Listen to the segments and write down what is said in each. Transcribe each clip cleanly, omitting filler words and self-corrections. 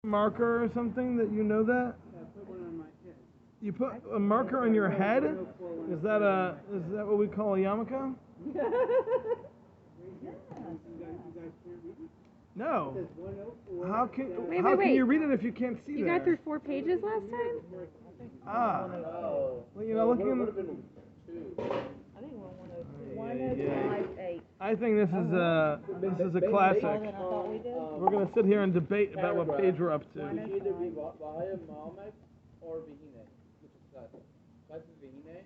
Marker or something that you know that? You put a marker on your head? Is that what we call a yarmulke? No. How can you read it if you can't see You there? got through 4 pages last time? Ah. Well, looking in. I think we're 105.8. I think this is a classic. We're gonna sit here and debate about what page we're up to. Either be via Malmek or Vihine, which is class. Class is Vihine,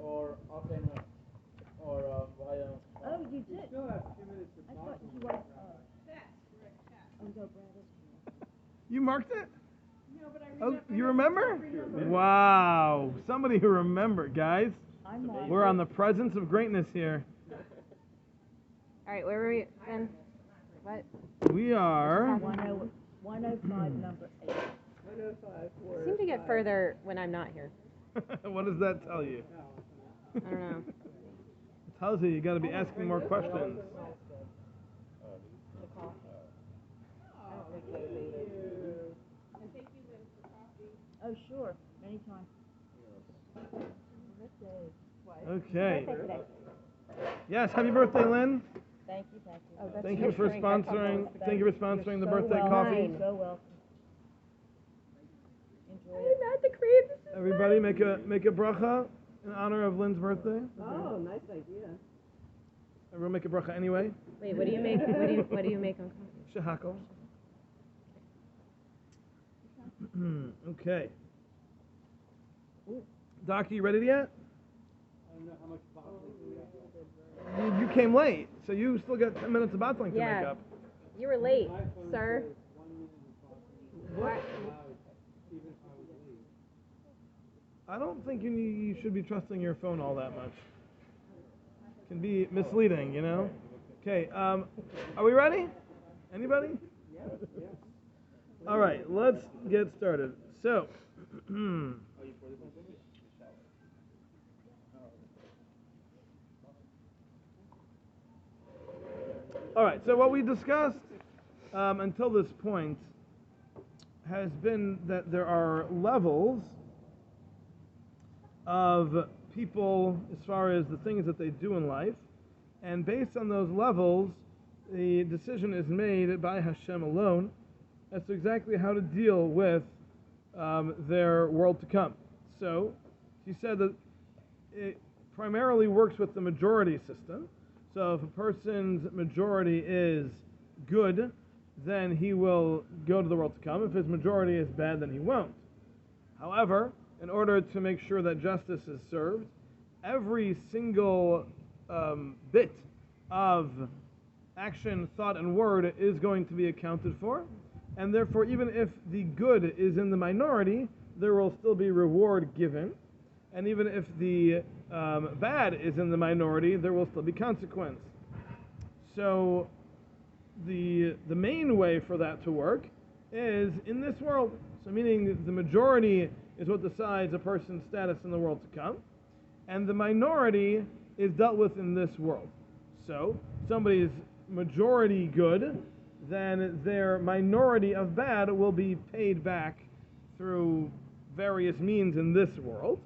or Akena, or via. Oh, you did. Still have 2 minutes to I talk. thought you were. You marked it? No, but Oh, you remember? Wow, somebody who remembered, guys. We're on the presence of greatness here. All right, where were we then? What? We are. 105, number 8. 105. I seem to get further when I'm not here. What does that tell you? I don't know. It tells you got to be asking more questions. Oh, sure. Anytime. Okay. Yes, happy birthday, Lynn. Thank you, thank you. Oh, that's Thank your you for drink. I thought that sponsoring. was the Thank you for sponsoring the birthday welcome. coffee. So welcome. Enjoy I'm it. not the cream. Everybody, make a bracha in honor of Lynn's birthday. Oh, nice idea. Everyone make a bracha anyway. Wait, what do you make? What do you make on coffee? Shehakol. Okay. Doc, you ready yet? I don't know how much bottling we got. You came late, so you still got 10 minutes of bottling to make Yeah. up. You were late, sir. 1 minute of bottling. What? Even if I was late. I don't think you should be trusting your phone all that much. It can be misleading, you know? Okay, are we ready? Anybody? Yes. All right, let's get started. So, all right, so what we discussed until this point has been that there are levels of people as far as the things that they do in life, and based on those levels, the decision is made by Hashem alone as to exactly how to deal with their world to come. So, he said that it primarily works with the majority system. So if a person's majority is good, then he will go to the world to come. If his majority is bad, then he won't. However, in order to make sure that justice is served, every single bit of action, thought, and word is going to be accounted for. And therefore, even if the good is in the minority, there will still be reward given. And even if the bad is in the minority, there will still be consequence. So the main way for that to work is in this world. So meaning the majority is what decides a person's status in the world to come, and the minority is dealt with in this world. So somebody's majority good, then their minority of bad will be paid back through various means in this world.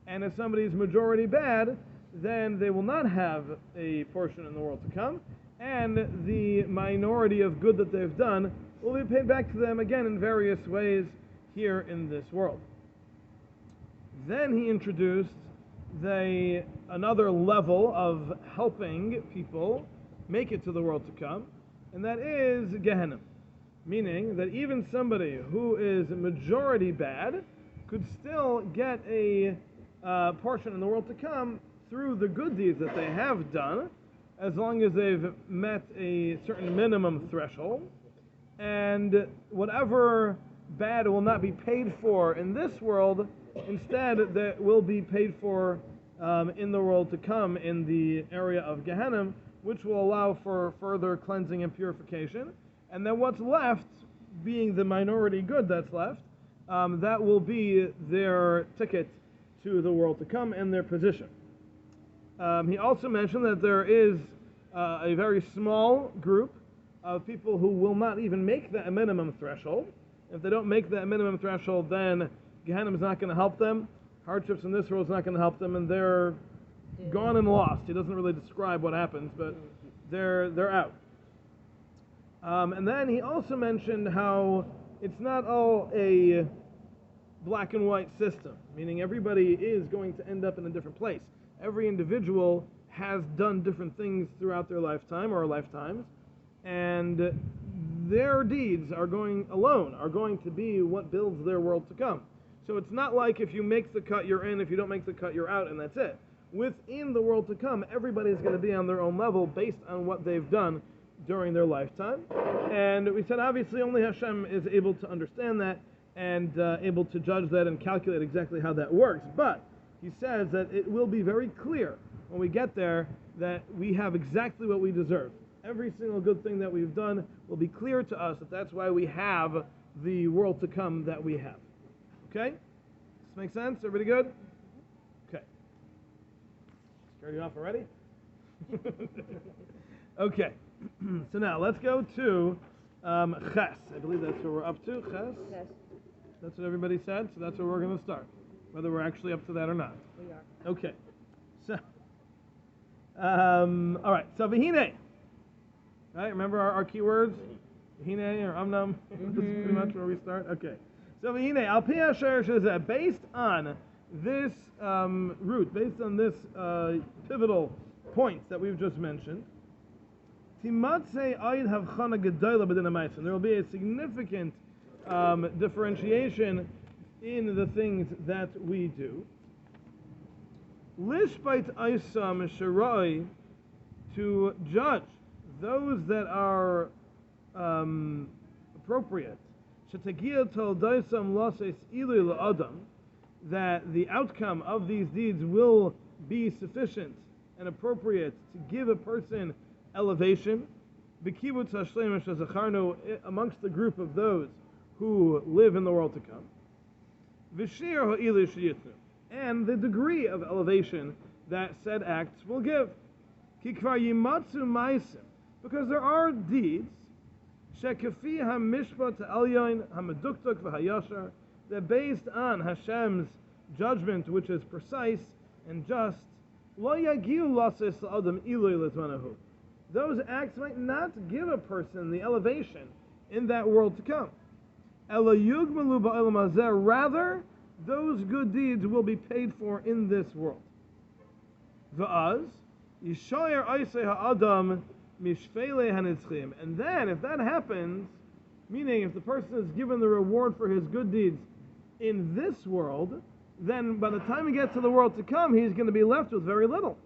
And if somebody's majority bad, then they will not have a portion in the world to come, and the minority of good that they've done will be paid back to them again in various ways here in this world. Then he introduced another level of helping people make it to the world to come, and that is Gehenna. Meaning that even somebody who is majority bad could still get a portion in the world to come through the good deeds that they have done, as long as they've met a certain minimum threshold. And whatever bad will not be paid for in this world, instead that will be paid for in the world to come in the area of Gehenna, which will allow for further cleansing and purification. And then what's left, being the minority good that's left, that will be their ticket to the world to come and their position. He also mentioned that there is a very small group of people who will not even make that minimum threshold. If they don't make that minimum threshold, then Gehenna is not going to help them. Hardships in this world is not going to help them, and they're gone and lost. He doesn't really describe what happens, but they're out. And then he also mentioned how it's not all a black and white system, meaning everybody is going to end up in a different place. Every individual has done different things throughout their lifetime or lifetimes, and their deeds are going to be what builds their world to come. So it's not like if you make the cut, you're in, if you don't make the cut, you're out, and that's it. Within the world to come, everybody's going to be on their own level based on what they've done during their lifetime. And we said obviously only Hashem is able to understand that and able to judge that and calculate exactly how that works. But he says that it will be very clear when we get there that we have exactly what we deserve. Every single good thing that we've done will be clear to us that that's why we have the world to come that we have. Okay? This makes sense? Everybody good? Okay. Scared you off already? Okay. So now let's go to Ches. I believe that's what we're up to. Ches? Yes, That's what everybody said, so that's where we're going to start, whether we're actually up to that or not. we are. Okay. So, all right. So Vihine. Right? Remember our keywords? Vihine or Amnam? This is pretty much where we start. Okay. So Vihine, Al Pi Asher Shezeh, based on this root, based on this pivotal points that we've just mentioned, Timatzei Ayid Havchana Gedola B'din HaMaisa. There will be a significant differentiation in the things that we do. Lishbait Aisam Sharai, to judge those that are appropriate. Shetagia Tol Daisam Lases Ilu La'adam, that the outcome of these deeds will be sufficient and appropriate to give a person elevation. B'kibutz Hashlem Shezacharnu, amongst the group of those who live in the world to come. V'shir ha'ili sheyitnu, and the degree of elevation that said acts will give. Ki kvar yimatzu ma'asim, because there are deeds shekafi hamishpat ha'elyon hamaduktuk v'hayashar, that based on Hashem's judgment, which is precise and just, lo yagiu lases la'adam ilui l'zmanahu. Those acts might not give a person the elevation in that world to come. Rather, those good deeds will be paid for in this world. And then, if that happens, meaning if the person is given the reward for his good deeds in this world, then by the time he gets to the world to come, he's going to be left with very little.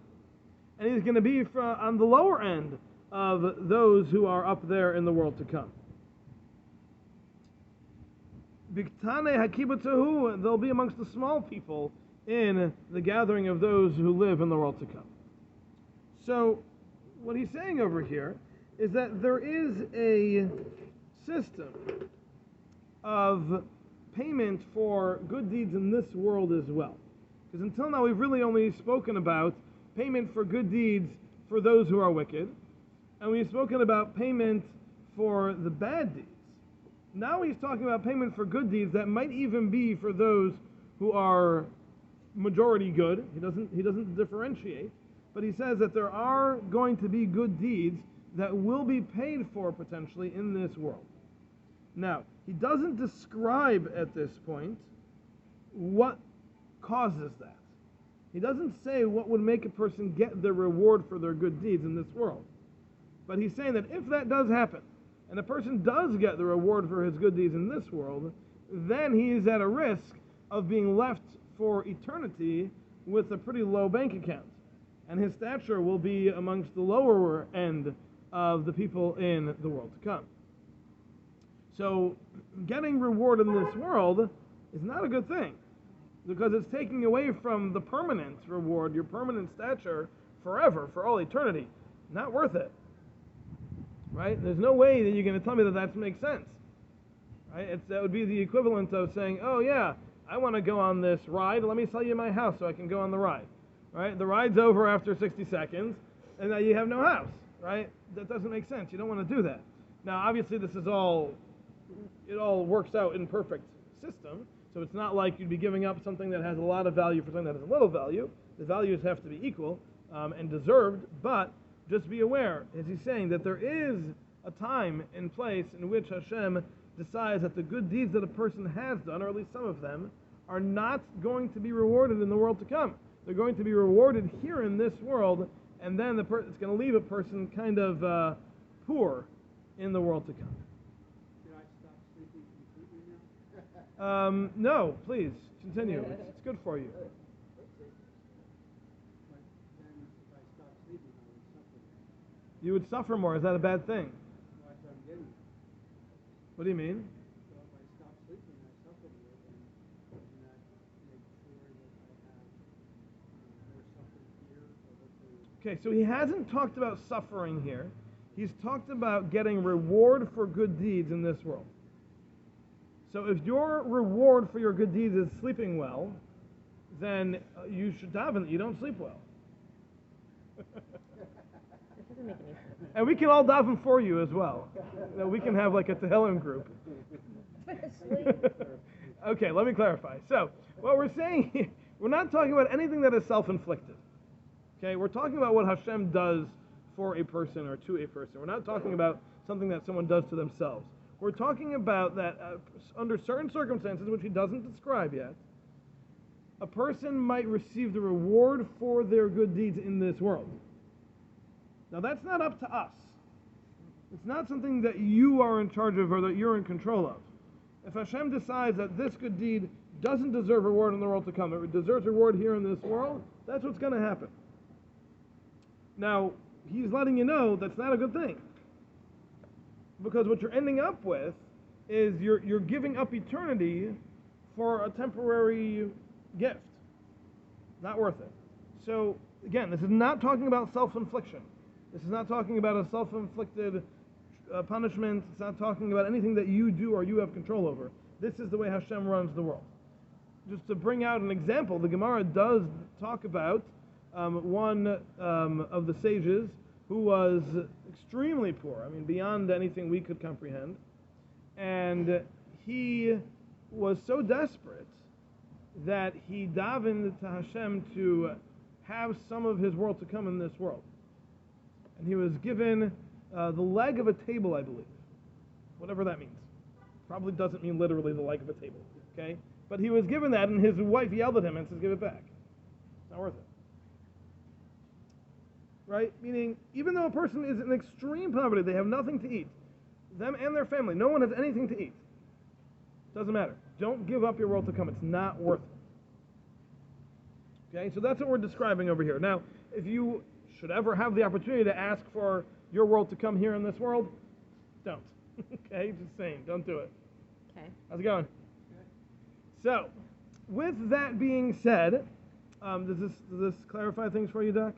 And he's going to be on the lower end of those who are up there in the world to come. Biktane hakibatahu, they'll be amongst the small people in the gathering of those who live in the world to come. So, what he's saying over here is that there is a system of payment for good deeds in this world as well. Because until now we've really only spoken about payment for good deeds for those who are wicked, and we've spoken about payment for the bad deeds. Now he's talking about payment for good deeds that might even be for those who are majority good. He doesn't differentiate, but he says that there are going to be good deeds that will be paid for potentially in this world. Now, he doesn't describe at this point what causes that. He doesn't say what would make a person get the reward for their good deeds in this world. But he's saying that if that does happen, and a person does get the reward for his good deeds in this world, then he is at a risk of being left for eternity with a pretty low bank account. And his stature will be amongst the lower end of the people in the world to come. So, getting reward in this world is not a good thing, because it's taking away from the permanent reward, your permanent stature, forever, for all eternity. Not worth it. Right? There's no way that you're going to tell me that makes sense. Right? That would be the equivalent of saying, oh yeah, I want to go on this ride, let me sell you my house so I can go on the ride. Right? The ride's over after 60 seconds, and now you have no house. Right? That doesn't make sense. You don't want to do that. Now, obviously, it all works out in perfect system. So it's not like you'd be giving up something that has a lot of value for something that has a little value. The values have to be equal and deserved, but just be aware, as he's saying, that there is a time and place in which Hashem decides that the good deeds that a person has done, or at least some of them, are not going to be rewarded in the world to come. They're going to be rewarded here in this world, and then it's going to leave a person kind of poor in the world to come. Should I stop sleeping completely now? No, please, continue. It's good for you. But then if I stop sleeping, I would suffer. You would suffer more. Is that a bad thing? Well, that's what I'm getting at. What do you mean? So if I stop sleeping, I suffer more, then doesn't that make sure that I have more suffering here, or hopefully? Okay, so he hasn't talked about suffering here. He's talked about getting reward for good deeds in this world. So if your reward for your good deeds is sleeping well, then you should daven that you don't sleep well. This doesn't make any sense. And we can all daven for you as well. We can have like a Tehillim group. Okay, let me clarify. So what we're saying here, we're not talking about anything that is self-inflicted. Okay, we're talking about what Hashem does for a person or to a person. We're not talking about something that someone does to themselves. We're talking about that under certain circumstances, which he doesn't describe yet, a person might receive the reward for their good deeds in this world. Now that's not up to us. It's not something that you are in charge of or that you're in control of. If Hashem decides that this good deed doesn't deserve reward in the world to come, it deserves reward here in this world, that's what's going to happen. Now, he's letting you know that's not a good thing. Because what you're ending up with is you're giving up eternity for a temporary gift. Not worth it. So, again, this is not talking about self-infliction. This is not talking about a self-inflicted punishment. It's not talking about anything that you do or you have control over. This is the way Hashem runs the world. Just to bring out an example, the Gemara does talk about one of the sages who was extremely poor, I mean, beyond anything we could comprehend. And he was so desperate that he davened to Hashem to have some of his world to come in this world. And he was given the leg of a table, I believe. Whatever that means. Probably doesn't mean literally the leg of a table, okay? But he was given that, and his wife yelled at him and says, give it back. It's not worth it. Right? Meaning, even though a person is in extreme poverty, they have nothing to eat. Them and their family, no one has anything to eat. Doesn't matter. Don't give up your world to come. It's not worth it. Okay? So that's what we're describing over here. Now, if you should ever have the opportunity to ask for your world to come here in this world, don't. Okay? Just saying. Don't do it. Okay. How's it going? So, with that being said, does this clarify things for you, Doc?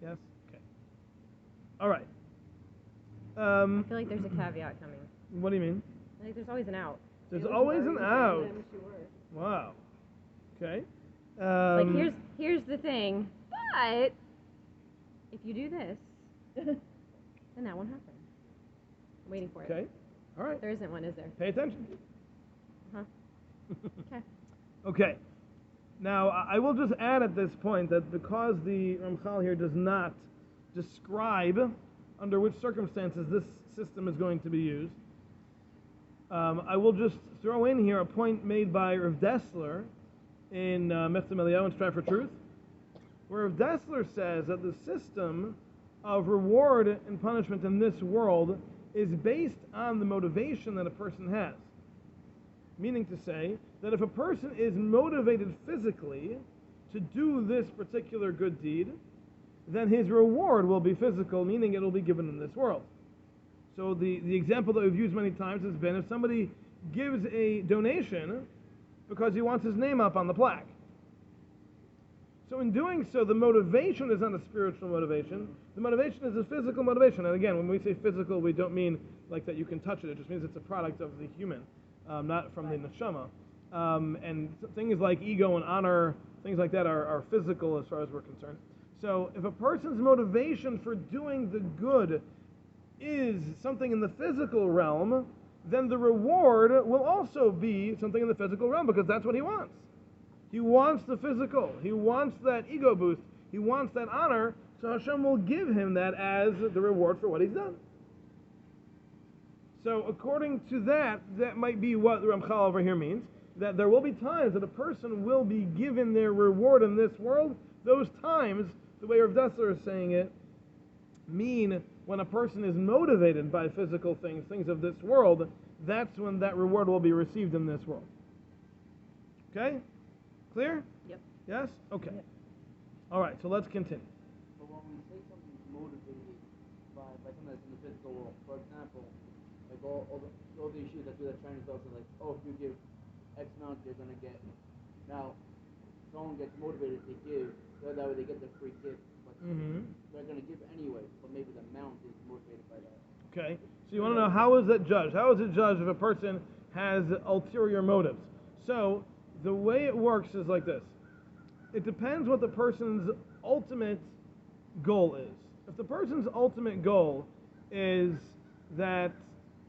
Yes? Okay. All right. I feel like there's a caveat coming. What do you mean? Like there's always an out. There's always an out. Wow. Okay. Like here's the thing, but if you do this, then that won't happen. I'm waiting for it. Okay. All right. There isn't one, is there? Pay attention. Huh. Okay. Okay. Now, I will just add at this point that because the Ramchal here does not describe under which circumstances this system is going to be used, I will just throw in here a point made by Rav Dessler in Mefta Melio and Strive for Truth, where Rav Dessler says that the system of reward and punishment in this world is based on the motivation that a person has. Meaning to say that if a person is motivated physically to do this particular good deed, then his reward will be physical, meaning it will be given in this world. So the example that we've used many times has been if somebody gives a donation because he wants his name up on the plaque. So in doing so, the motivation is not a spiritual motivation. The motivation is a physical motivation. And again, when we say physical, we don't mean like that you can touch it. It just means it's a product of the human, not from the neshama. And things like ego and honor, things like that are physical as far as we're concerned. So if a person's motivation for doing the good is something in the physical realm, then the reward will also be something in the physical realm, because that's what he wants. He wants the physical. He wants that ego boost. He wants that honor, so Hashem will give him that as the reward for what he's done. So according to that, that might be what the Ramchal over here means, that there will be times that a person will be given their reward in this world. Those times, the way Rav Dessler is saying it, mean when a person is motivated by physical things, things of this world, that's when that reward will be received in this world. Okay? Clear? Yep. Yes? Okay. Yep. All right, so let's continue. But when we say something's motivated by something that's in the physical world, for example, like all the issues that do that Chinese dogs are like, oh, if you give X amount, you're going to get. Now, someone gets motivated to give, so that way they get the free gift. But they're going to give anyway, but maybe the amount is motivated by that. Okay, so you want to know, how is it judged? How is it judged if a person has ulterior motives? So the way it works is like this. It depends what the person's ultimate goal is. If the person's ultimate goal is that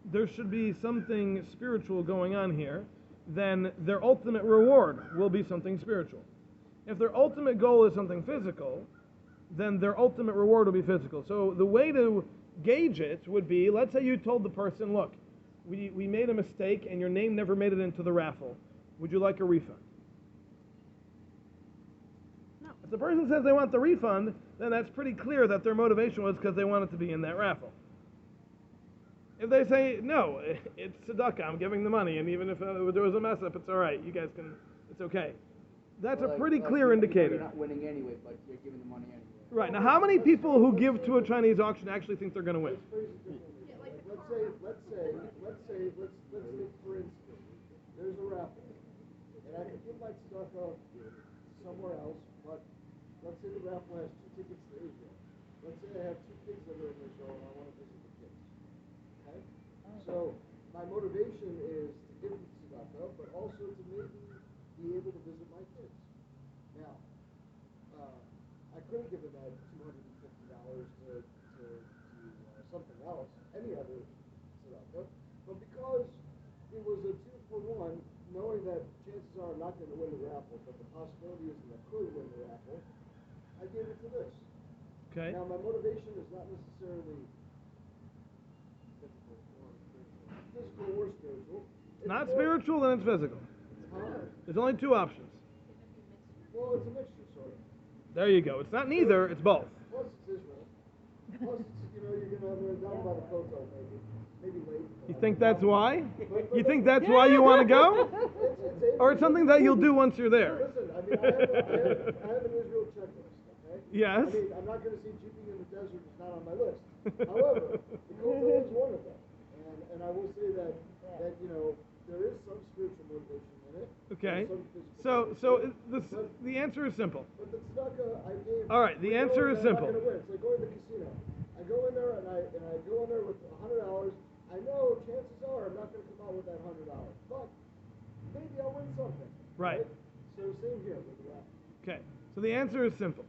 there should be something spiritual going on here, then their ultimate reward will be something spiritual. If their ultimate goal is something physical, then their ultimate reward will be physical. So the way to gauge it would be, let's say you told the person, look, we made a mistake and your name never made it into the raffle. Would you like a refund? No. If the person says they want the refund, then that's pretty clear that their motivation was because they wanted to be in that raffle. If they say, no, it's tzedakah, I'm giving the money, and even if there was a mess up, it's all right, you guys can, it's okay. That's Well, a pretty clear you're indicator. not winning anyway, but you're giving the money anyway. Right, now how many people who give to a Chinese auction actually think they're going to win? Let's say, for instance, there's a raffle, and I could give my tzedakah somewhere else, but let's say the raffle has 2 tickets to Israel. Let's say I have 2 kids that are in Israel and I want to visit the kids. Okay? So my motivation is to give them tzedakah, but also to maybe be able to visit my kids. Now, I couldn't give them that $250 to something else, any other tzedakah, but because it was a 2-for-1, knowing that chances are I'm not going to win the raffle, but the possibility is that I could win the raffle, I gave it to this. Okay. Now, my motivation is not necessarily physical or spiritual. It's Not more- spiritual, then it's physical. There's only 2 options. Well, it's a mixture, sort of. There you go. It's not neither, it's both. Plus, it's Israel. Plus, it's, you're going to have down by the Kotel, maybe late. You think that's why? You think that's why you want to go? Or it's something that you'll do once you're there? Listen, I mean, I have an Israel checklist, okay? Yes. I mean, I'm not going to see jeeping in the desert, it's not on my list. However, the Kotel is one of them. And I will say that there is some spiritual motivation in it. Okay. Some physical So the answer is simple. But the tzedakah I gave. All right, the answer is simple. I'm not going to win. It's like going to the casino. I go in there and I go in there with $100. I know chances are I'm not going to come out with that $100, but maybe I'll win something. Right. So same here with the raffle. Okay. So the answer is simple.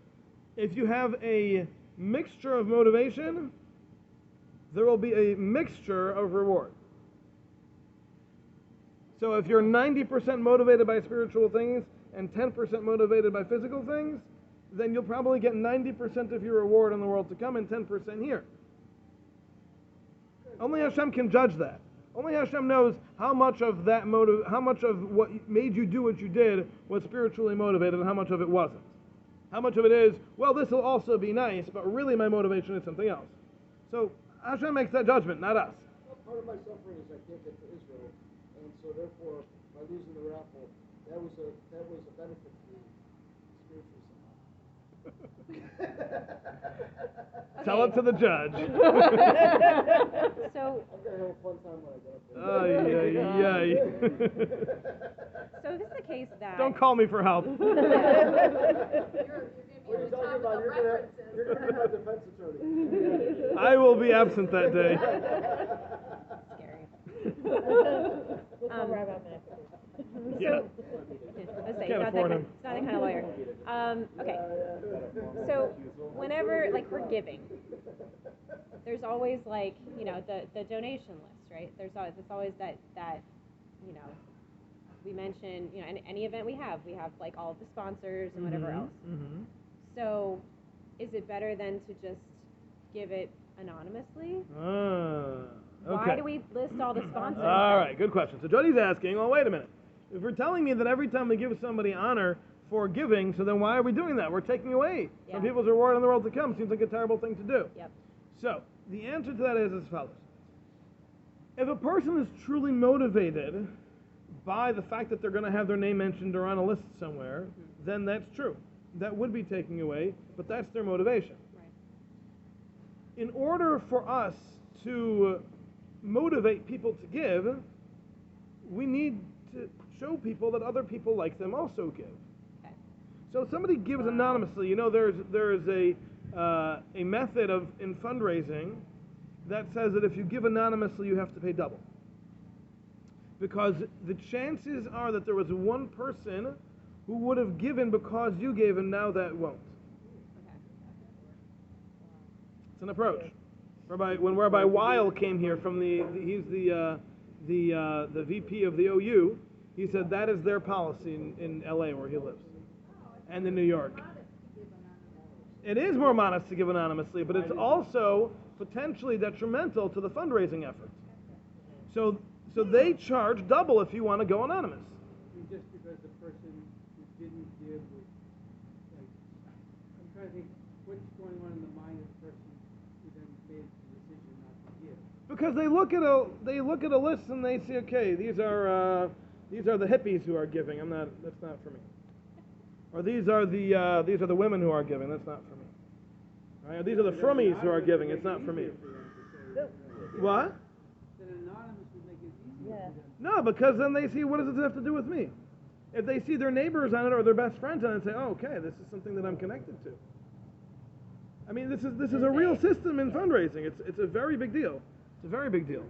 If you have a mixture of motivation, there will be a mixture of reward. So if you're 90% motivated by spiritual things and 10% motivated by physical things, then you'll probably get 90% of your reward in the world to come and 10% here. Only Hashem can judge that. Only Hashem knows how much of that motive, how much of what made you do what you did was spiritually motivated and how much of it wasn't. How much of it is, well, this will also be nice, but really my motivation is something else. So Hashem makes that judgment, not us. Part of my suffering is I can't get to Israel, and so therefore, by losing the raffle, that was a benefit to me spiritually somehow. Tell it to the judge. So, I'm gonna have a fun time when I get up there. Ay, ay, so this is the case that Don't call me for help. What are you talking about? You're gonna be my defense attorney. I will be absent that day. scary. We'll call Rabbi Matt. Yeah. Let's say, Can't not afford that him. kind, it's not that kind of lawyer. Okay. So whenever, like, we're giving, there's there's always like, you know, the donation list, right? There's always that you know, we mention, you know, any event we have like all of the sponsors and whatever else. Mm-hmm. So is it better then to just give it anonymously? Okay. Why do we list all the sponsors? All right, good question. So Jody's asking, well, wait a minute. If you're telling me that every time we give somebody honor for giving, so then why are we doing that? We're taking away from people's reward in the world to come. Seems like a terrible thing to do. Yep. So the answer to that is as follows. If a person is truly motivated by the fact that they're going to have their name mentioned or on a list somewhere, then that's true. That would be taking away, but that's their motivation. Right. In order for us to motivate people to give, we need to show people that other people like them also give. Okay. So if somebody gives anonymously, you know, there is a method in fundraising that says that if you give anonymously, you have to pay double. Because the chances are that there was one person who would have given because you gave, and now that won't. Okay. It's an approach. When Rabbi Weil came here from he's the VP of the OU, he said that is their policy in LA where he lives, and in New York. It is more modest to give anonymously, but it's also potentially detrimental to the fundraising effort. So they charge double if you want to go anonymous. Just because the person who didn't give was, like, I'm trying to think what's going on in the mind of the person who then made the decision not to give. Because they look at a list and they see, okay, these are the hippies who are giving. That's not for me. Or these are the women who are giving. That's not for me. Right? Or these are the frummies who are giving. It's not for me. What? Then anonymous would make it easier for them. No, because then they see, what does it have to do with me? If they see their neighbors on it or their best friends on it and say, oh, okay, this is something that I'm connected to. I mean, this is a real system in fundraising. It's a very big deal. It's a very big deal.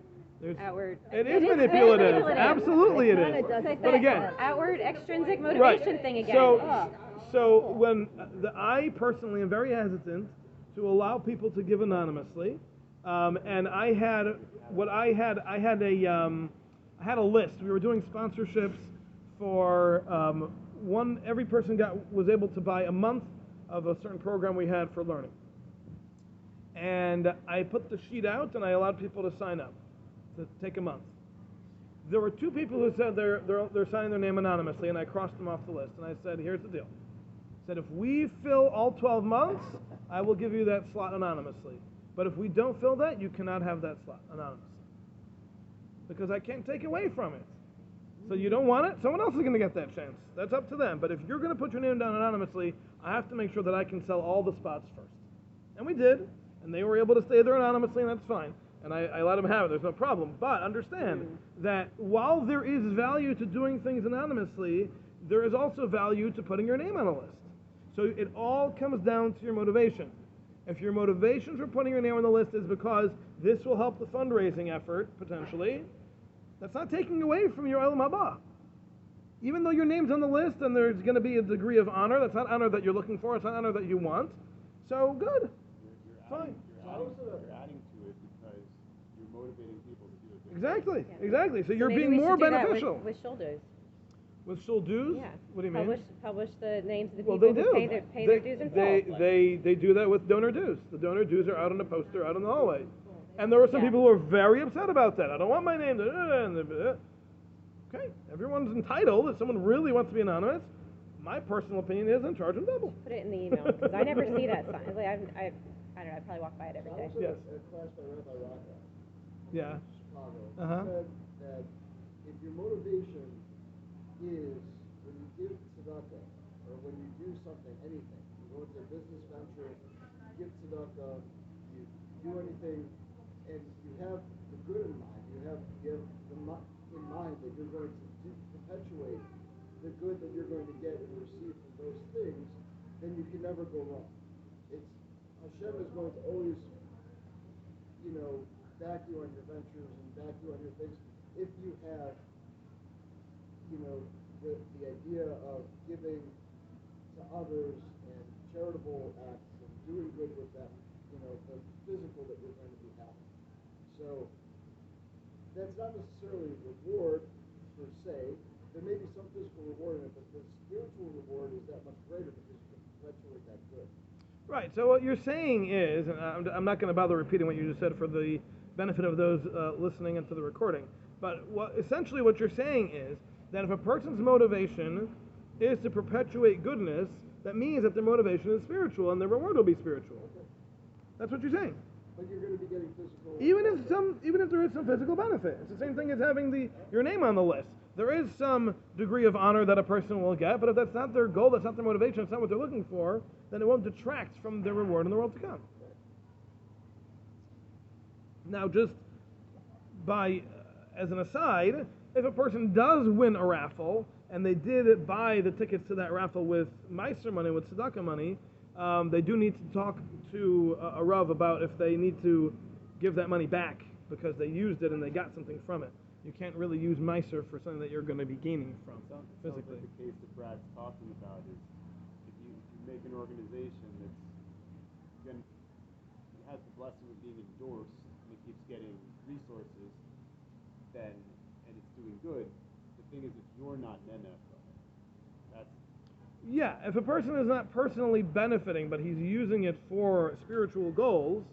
Outward. It is manipulative. Absolutely it is. But again, outward extrinsic motivation thing again. So when I personally am very hesitant to allow people to give anonymously, and I had a list. We were doing sponsorships for every person was able to buy a month of a certain program we had for learning. And I put the sheet out and I allowed people to sign up to take a month. There were two people who said they're signing their name anonymously, and I crossed them off the list. And I said, here's the deal. I said, if we fill all 12 months, I will give you that slot anonymously. But if we don't fill that, you cannot have that slot anonymously. Because I can't take away from it. So you don't want it, someone else is going to get that chance. That's up to them. But if you're going to put your name down anonymously, I have to make sure that I can sell all the spots first. And we did, and they were able to stay there anonymously, and that's fine. And I let them have it, there's no problem. But understand that while there is value to doing things anonymously, there is also value to putting your name on a list. So it all comes down to your motivation. If your motivation for putting your name on the list is because this will help the fundraising effort, potentially, that's not taking away from your Olam Haba. Even though your name's on the list and there's going to be a degree of honor, that's not honor that you're looking for, it's not honor that you want. So good. Fine. You're adding to it because you're motivating people to do it. Exactly. So you're maybe being we more should do that beneficial. with shul dues. With shul dues? Yeah. What do you mean? Publish the names of the Well, people they who do. pay their dues in full. They do that with donor dues. The donor dues are out on a poster out in the hallway. And there were some people who were very upset about that. I don't want my name to... Okay, everyone's entitled. If someone really wants to be anonymous, my personal opinion is I'm charging double. Put it in the email, because I never see that sign. Like, I don't know, I probably walk by it every day. Yes. A class by Rabbi Raka Yeah. in Chicago. Uh-huh. Said that if your motivation is when you give tzedakah, or when you do something, anything, you go into a business venture, you give tzedakah, you do anything, and you have the good in mind, you have in mind that you're going to perpetuate the good that you're going to get and receive from those things, then you can never go wrong. Hashem is going to always, back you on your ventures and back you on your things if you have, the idea of giving to others and charitable acts and doing good with them the physical that we're going to be having. So that's not necessarily a reward per se. There may be some physical reward in it, but the spiritual reward is that much greater because you can perpetuate that good. Right, so what you're saying is, and I'm not going to bother repeating what you just said for the benefit of those listening into the recording, but essentially what you're saying is that if a person's motivation is to perpetuate goodness, that means that their motivation is spiritual and their reward will be spiritual. Okay. That's what you're saying. But you're going to be getting physical. Even if there is some physical benefit, it's the same thing as having your name on the list. There is some degree of honor that a person will get, but if that's not their goal, that's not their motivation, that's not what they're looking for, then it won't detract from their reward in the world to come. Now, just as an aside, if a person does win a raffle and they did buy the tickets to that raffle with Meiser money, with tzedakah money, they do need to talk to a Rav about if they need to give that money back because they used it and they got something from it. You can't really use Meiser for something that you're going to be gaining from physically. Sounds like the case that Brad's talking about is if you make an organization that's has the blessing of being endorsed and it keeps getting resources, and it's doing good. The thing is, if you're not nene from it, that's if a person is not personally benefiting, but he's using it for spiritual goals,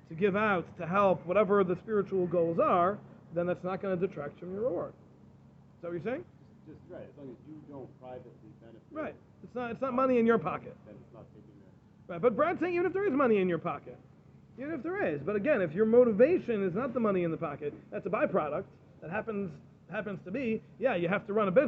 to give out, to help, whatever the spiritual goals are, then that's not going to detract from your reward. Is that what you're saying? just right. As long as you don't privately benefit. Right. It's not money in your pocket. Then it's not taking that. Right. But Brad's saying even if there is money in your pocket, even if there is, but again, if your motivation is not the money in the pocket, that's a byproduct that happens to be, you have to run a business.